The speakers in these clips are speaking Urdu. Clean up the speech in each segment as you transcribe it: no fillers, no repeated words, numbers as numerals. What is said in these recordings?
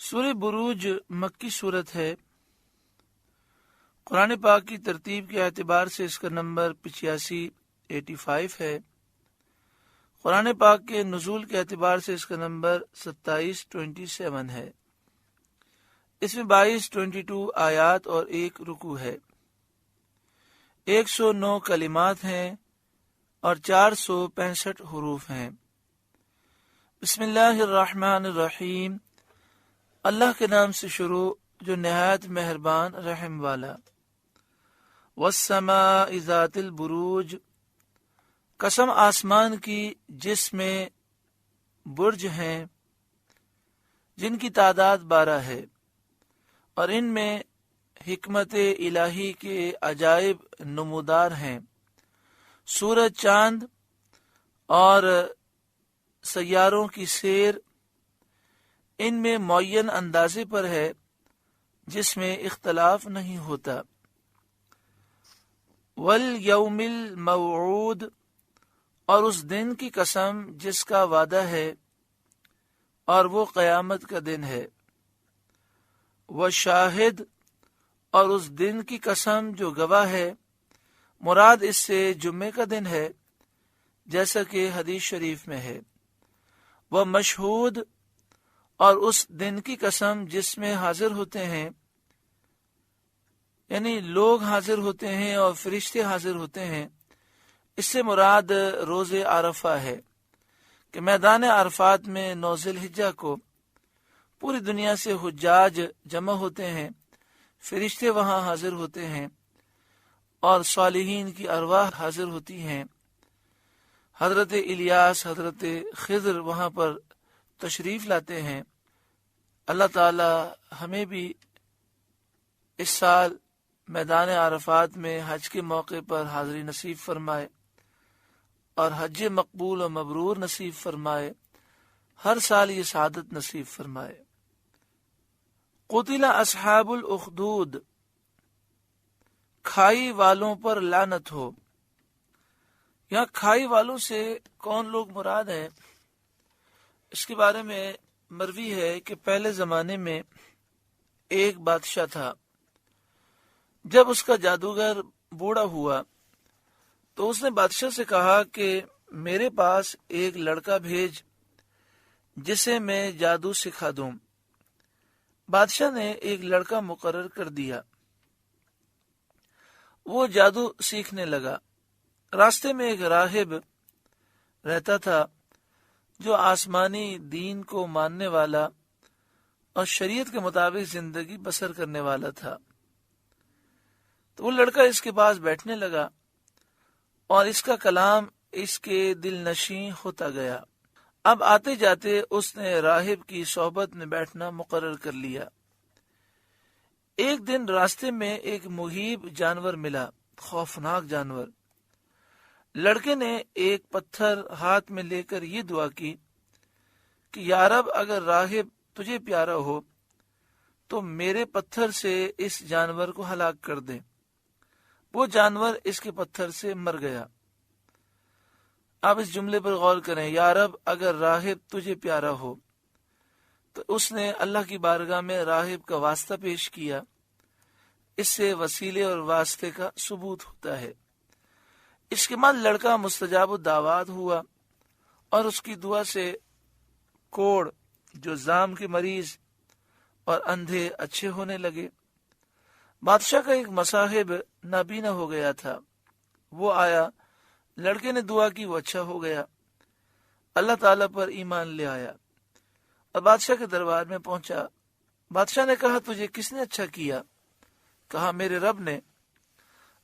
سورہ بروج مکی صورت ہے۔ قرآن پاک کی ترتیب کے اعتبار سے اس کا نمبر 85 ہے۔ قرآن پاک کے نزول کے اعتبار سے اس کا نمبر 27 ہے۔ اس میں 22 آیات اور 1 رکوع ہے۔ 109 کلمات ہیں اور 465 حروف ہیں۔ بسم اللہ الرحمن الرحیم، اللہ کے نام سے شروع جو نہایت مہربان رحم والا۔ والسماء ذات البروج، قسم آسمان کی جس میں برج ہیں جن کی تعداد 12 ہے، اور ان میں حکمت الہی کے عجائب نمودار ہیں۔ سورج، چاند اور سیاروں کی سیر ان میں معین اندازے پر ہے جس میں اختلاف نہیں ہوتا۔ والیوم الموعود، اور اس دن کی قسم جس کا وعدہ ہے اور وہ قیامت کا دن ہے۔ والشاہد، اور اس دن کی قسم جو گواہ ہے، مراد اس سے جمعے کا دن ہے جیسا کہ حدیث شریف میں ہے۔ ومشہود، اور اس دن کی قسم جس میں حاضر ہوتے ہیں، یعنی لوگ حاضر ہوتے ہیں اور فرشتے حاضر ہوتے ہیں۔ اس سے مراد روز عرفہ ہے کہ میدان عرفات میں 9 ذی الحجہ کو پوری دنیا سے حجاج جمع ہوتے ہیں، فرشتے وہاں حاضر ہوتے ہیں اور صالحین کی ارواح حاضر ہوتی ہیں۔ حضرت الیاس، حضرت خضر وہاں پر تشریف لاتے ہیں۔ اللہ تعالی ہمیں بھی اس سال میدان عرفات میں حج کے موقع پر حاضری نصیب فرمائے اور حج مقبول و مبرور نصیب فرمائے، ہر سال یہ سعادت نصیب فرمائے۔ قتل اصحاب الاخدود، کھائی والوں پر لعنت ہو۔ یہاں کھائی والوں سے کون لوگ مراد ہیں؟ اس کے بارے میں مروی ہے کہ پہلے زمانے میں ایک بادشاہ تھا۔ جب اس کا جادوگر بوڑھا ہوا تو اس نے بادشاہ سے کہا کہ میرے پاس ایک لڑکا بھیج جسے میں جادو سکھا دوں۔ بادشاہ نے ایک لڑکا مقرر کر دیا۔ وہ جادو سیکھنے لگا۔ راستے میں ایک راہب رہتا تھا جو آسمانی دین کو ماننے والا اور شریعت کے مطابق زندگی بسر کرنے والا تھا۔ تو وہ لڑکا اس کے پاس بیٹھنے لگا اور اس کا کلام اس کے دل نشیں ہوتا گیا۔ اب آتے جاتے اس نے راہب کی صحبت میں بیٹھنا مقرر کر لیا۔ ایک دن راستے میں ایک مہیب جانور ملا، خوفناک جانور۔ لڑکے نے ایک پتھر ہاتھ میں لے کر یہ دعا کی کہ یا رب، اگر راہب تجھے پیارا ہو تو میرے پتھر سے اس جانور کو ہلاک کر دے۔ وہ جانور اس کے پتھر سے مر گیا۔ آپ اس جملے پر غور کریں، یا رب اگر راہب تجھے پیارا ہو، تو اس نے اللہ کی بارگاہ میں راہب کا واسطہ پیش کیا۔ اس سے وسیلے اور واسطے کا ثبوت ہوتا ہے۔ اس کے بعد لڑکا مستجاب الدعوات ہوا اور اس کی دعا سے کوڑ، جو زام کے مریض اور اندھے، اچھے ہونے لگے۔ بادشاہ کا ایک مصاحب نابینا ہو گیا تھا، وہ آیا، لڑکے نے دعا کی، وہ اچھا ہو گیا، اللہ تعالیٰ پر ایمان لے آیا اور بادشاہ کے دربار میں پہنچا۔ بادشاہ نے کہا تجھے کس نے اچھا کیا؟ کہا میرے رب نے۔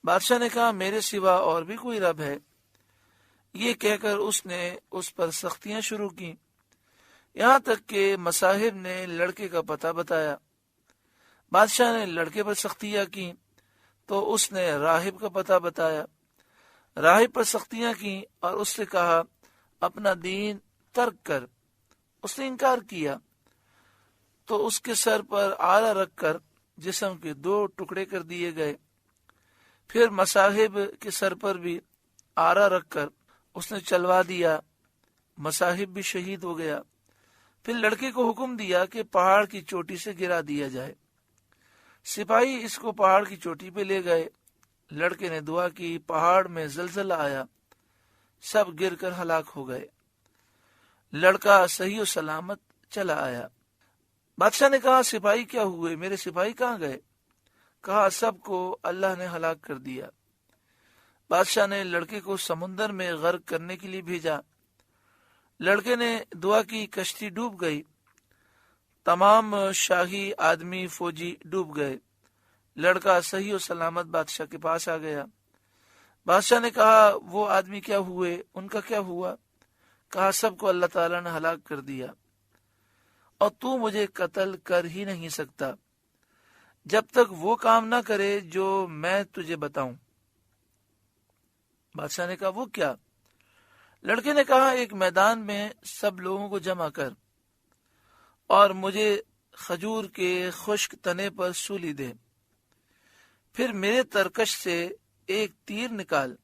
بادشاہ نے کہا میرے سوا اور بھی کوئی رب ہے؟ یہ کہہ کر اس نے اس پر سختیاں شروع کی، یہاں تک کہ مصاحب نے لڑکے کا پتہ بتایا۔ بادشاہ نے لڑکے پر سختیاں کی تو اس نے راہب کا پتہ بتایا۔ راہب پر سختیاں کی اور اس سے کہا اپنا دین ترک کر۔ اس نے انکار کیا تو اس کے سر پر آلہ رکھ کر جسم کے 2 ٹکڑے کر دیے گئے۔ پھر مصاحب کے سر پر بھی آرا رکھ کر اس نے چلوا دیا، مصاحب بھی شہید ہو گیا۔ پھر لڑکے کو حکم دیا کہ پہاڑ کی چوٹی سے گرا دیا جائے۔ سپاہی اس کو پہاڑ کی چوٹی پہ لے گئے۔ لڑکے نے دعا کی، پہاڑ میں زلزلہ آیا، سب گر کر ہلاک ہو گئے۔ لڑکا صحیح و سلامت چلا آیا۔ بادشاہ نے کہا سپاہی کیا ہوئے، میرے سپاہی کہاں گئے؟ کہا سب کو اللہ نے ہلاک کر دیا۔ بادشاہ نے لڑکے کو سمندر میں غرق کرنے کے لیے بھیجا۔ لڑکے نے دعا کی، کشتی ڈوب گئی، تمام شاہی آدمی فوجی ڈوب گئے۔ لڑکا صحیح و سلامت بادشاہ کے پاس آ گیا۔ بادشاہ نے کہا وہ آدمی کیا ہوئے، ان کا کیا ہوا؟ کہا سب کو اللہ تعالیٰ نے ہلاک کر دیا، اور تو مجھے قتل کر ہی نہیں سکتا جب تک وہ کام نہ کرے جو میں تجھے بتاؤں۔ بادشاہ نے کہا وہ کیا؟ لڑکے نے کہا ایک میدان میں سب لوگوں کو جمع کر اور مجھے کھجور کے خشک تنے پر سولی دے، پھر میرے ترکش سے ایک تیر نکال،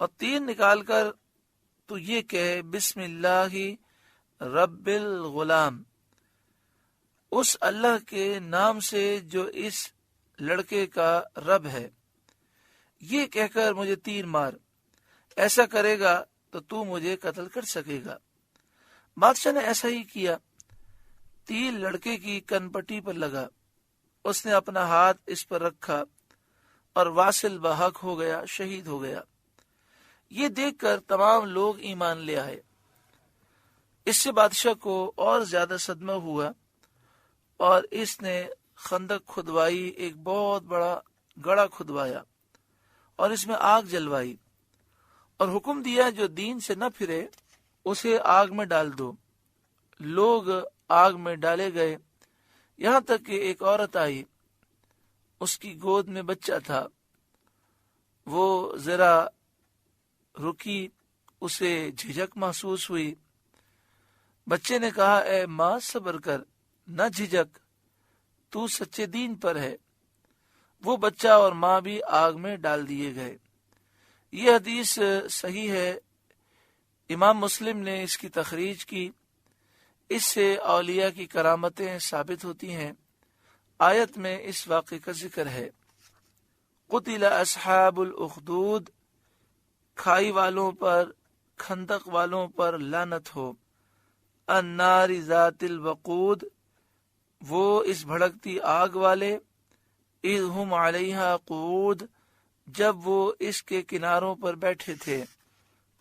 اور تیر نکال کر تو یہ کہے بسم اللہ رب الغلام، اس اللہ کے نام سے جو اس لڑکے کا رب ہے، یہ کہہ کر مجھے تیر مار، ایسا کرے گا تو مجھے قتل کر سکے گا۔ بادشاہ نے ایسا ہی کیا۔ تیر لڑکے کی کن پٹی پر لگا، اس نے اپنا ہاتھ اس پر رکھا اور واصل بحق ہو گیا، شہید ہو گیا۔ یہ دیکھ کر تمام لوگ ایمان لے آئے۔ اس سے بادشاہ کو اور زیادہ صدمہ ہوا، اور اس نے خندق کھدوائی، ایک بہت بڑا گڑھا کھدوایا اور اس میں آگ جلوائی، اور حکم دیا جو دین سے نہ پھرے اسے آگ میں ڈال دو۔ لوگ آگ میں ڈالے گئے، یہاں تک کہ ایک عورت آئی، اس کی گود میں بچہ تھا، وہ ذرا رکی، اسے جھجک محسوس ہوئی۔ بچے نے کہا اے ماں صبر کر، نہ جھجک، تو سچے دین پر ہے۔ وہ بچہ اور ماں بھی آگ میں ڈال دیے گئے۔ یہ حدیث صحیح ہے، امام مسلم نے اس کی تخریج کی۔ اس سے اولیاء کی کرامتیں ثابت ہوتی ہیں۔ آیت میں اس واقعے کا ذکر ہے، قتل اصحاب الاخدود، کھائی والوں پر، خندق والوں پر لعنت ہو، النار ذات الوقود، وہ اس بھڑکتی آگ والے، اذ ہم علیہا قعود، جب وہ اس کے کناروں پر بیٹھے تھے،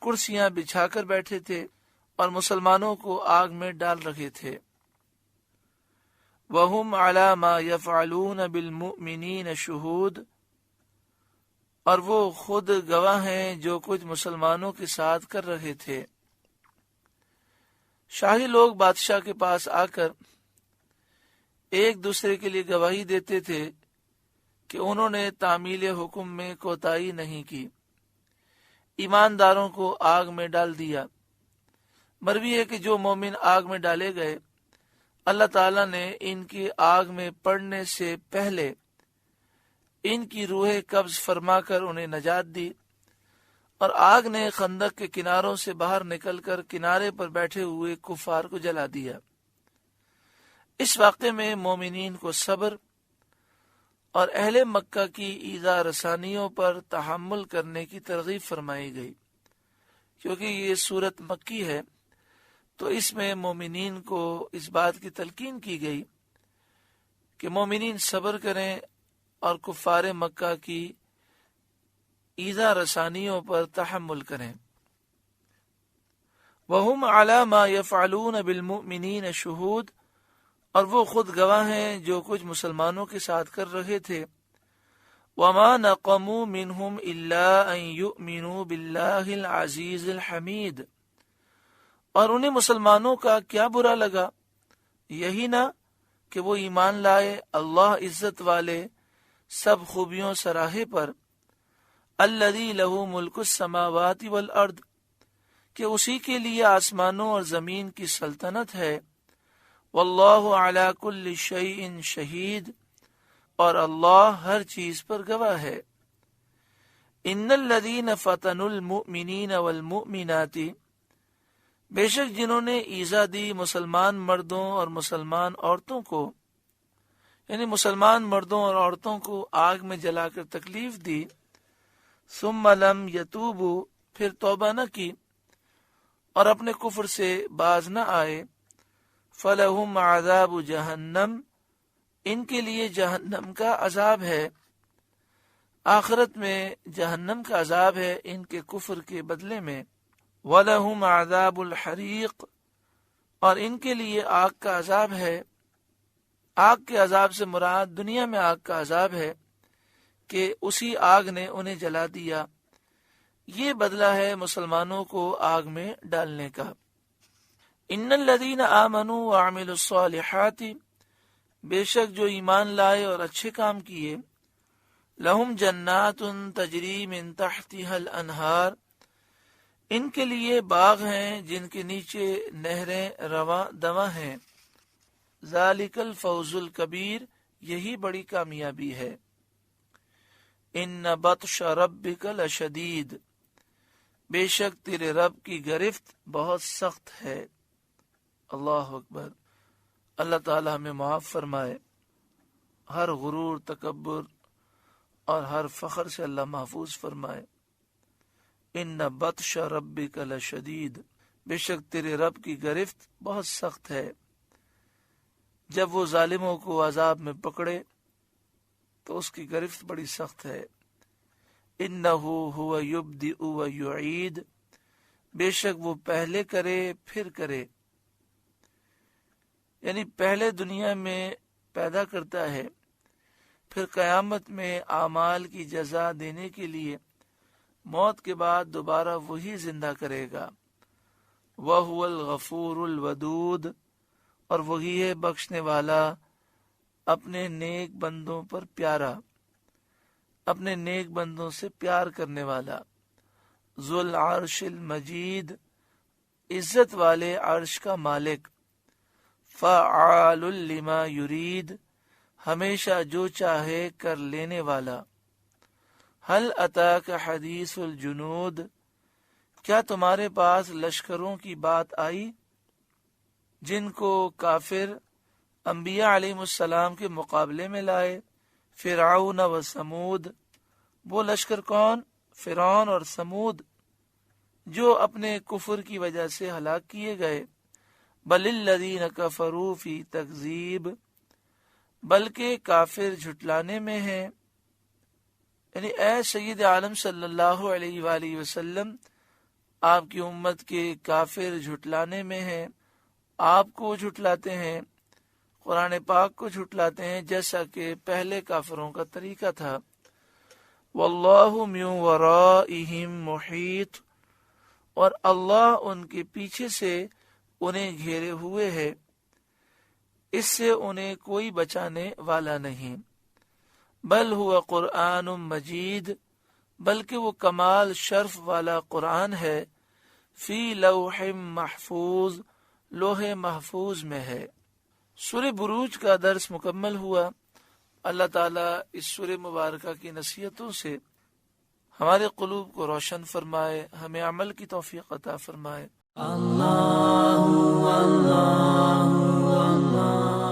کرسیاں بچھا کر بیٹھے تھے اور مسلمانوں کو آگ میں ڈال رکھے تھے۔ وَهُمْ عَلَى مَا يَفْعَلُونَ بِالْمُؤْمِنِينَ شُهُودٌ، اور وہ خود گواہ ہیں جو کچھ مسلمانوں کے ساتھ کر رہے تھے۔ شاہی لوگ بادشاہ کے پاس آ کر ایک دوسرے کے لیے گواہی دیتے تھے کہ انہوں نے تعمیل حکم میں کوتاہی نہیں کی، ایمانداروں کو آگ میں ڈال دیا۔ مروی ہے کہ جو مومن آگ میں ڈالے گئے، اللہ تعالیٰ نے ان کی آگ میں پڑنے سے پہلے ان کی روحیں قبض فرما کر انہیں نجات دی، اور آگ نے خندق کے کناروں سے باہر نکل کر کنارے پر بیٹھے ہوئے کفار کو جلا دیا۔ اس واقعے میں مومنین کو صبر اور اہل مکہ کی ایذا رسانیوں پر تحمل کرنے کی ترغیب فرمائی گئی۔ کیونکہ یہ سورت مکی ہے تو اس میں مومنین کو اس بات کی تلقین کی گئی کہ مومنین صبر کریں اور کفار مکہ کی ایذا رسانیوں پر تحمل کریں۔ وَهُمْ عَلَى مَا يَفْعَلُونَ بِالْمُؤْمِنِينَ شُهُودٌ، اور وہ خود گواہ ہیں جو کچھ مسلمانوں کے ساتھ کر رہے تھے۔ وَمَا نَقَمُوا مِنْهُمْ إِلَّا أَن يُؤْمِنُوا بِاللَّهِ الْعَزِيزِ الْحَمِيدِ، اور انہیں مسلمانوں کا کیا برا لگا، یہی نہ کہ وہ ایمان لائے اللہ عزت والے سب خوبیوں سراہے پر، الذی لہ ملک السماوات والارض، کہ اسی کے لیے آسمانوں اور زمین کی سلطنت ہے، واللہ علی کل شیء شہید، اور اللہ ہر چیز پر گواہ ہے۔ ان الذین فتنوا المؤمنین والمؤمنات، بے شک جنہوں نے ایذا دی مسلمان مردوں اور مسلمان عورتوں کو، یعنی مسلمان مردوں اور عورتوں کو آگ میں جلا کر تکلیف دی، ثم لم یتوبوا، پھر توبہ نہ کی اور اپنے کفر سے باز نہ آئے، فلہم عذاب جہنم، ان کے لیے جہنم کا عذاب ہے، آخرت میں جہنم کا عذاب ہے ان کے کفر کے بدلے میں، وَلَهُمْ عَذَابُ الْحَرِيقِ، اور ان کے لیے آگ کا عذاب ہے۔ آگ کے عذاب سے مراد دنیا میں آگ کا عذاب ہے کہ اسی آگ نے انہیں جلا دیا، یہ بدلہ ہے مسلمانوں کو آگ میں ڈالنے کا۔ ان الذین آمنوا وعملوا الصالحات، بے شک جو ایمان لائے اور اچھے کام کیے، لہم جنات تجری من تحتها الانہار، ان کے لیے باغ ہیں جن کے نیچے نہریں رواں دواں ہیں، ذالک الفوز الکبیر، یہی بڑی کامیابی ہے۔ ان بطش ربک لشدید، بے شک تیرے رب کی گرفت بہت سخت ہے۔ اللہ اکبر۔ اللہ تعالی ہمیں معاف فرمائے، ہر غرور، تکبر اور ہر فخر سے اللہ محفوظ فرمائے۔ ان بطش ربک لشدید، بے شک تیرے رب کی گرفت بہت سخت ہے۔ جب وہ ظالموں کو عذاب میں پکڑے تو اس کی گرفت بڑی سخت ہے۔ انہ هو یبدئ ویعید، بے شک وہ پہلے کرے پھر کرے، یعنی پہلے دنیا میں پیدا کرتا ہے، پھر قیامت میں اعمال کی جزا دینے کے لیے موت کے بعد دوبارہ وہی زندہ کرے گا۔ وَهُوَ الْغَفُورُ الْوَدُودُ، اور وہی ہے بخشنے والا، اپنے نیک بندوں پر پیارا، اپنے نیک بندوں سے پیار کرنے والا۔ ذو العرش المجید، عزت والے عرش کا مالک۔ فعال لما یرید، ہمیشہ جو چاہے کر لینے والا۔ هل اتاک حدیث الجنود، کیا تمہارے پاس لشکروں کی بات آئی جن کو کافر انبیاء علیہ السلام کے مقابلے میں لائے؟ فرعون و سمود، وہ لشکر کون؟ فرعون اور سمود، جو اپنے کفر کی وجہ سے ہلاک کیے گئے۔ بل الذین کفروا فی تکذیب، بلکہ کافر جھٹلانے میں ہیں، یعنی اے سید عالم صلی اللہ علیہ وآلہ وسلم، آپ کی امت کے کافر جھٹلانے میں ہیں، آپ کو جھٹلاتے ہیں، قرآن پاک کو جھٹلاتے ہیں، جیسا کہ پہلے کافروں کا طریقہ تھا۔ واللہ من ورائہم محیط، اور اللہ ان کے پیچھے سے انہیں گھیرے ہوئے ہے، اس سے انہیں کوئی بچانے والا نہیں۔ بل ہوا قرآن مجید، بلکہ وہ کمال شرف والا قرآن ہے، فی لوح محفوظ، لوح محفوظ میں ہے۔ سورہ بروج کا درس مکمل ہوا۔ اللہ تعالیٰ اس سورہ مبارکہ کی نصیحتوں سے ہمارے قلوب کو روشن فرمائے، ہمیں عمل کی توفیق عطا فرمائے۔ اللہ اللہ اللہ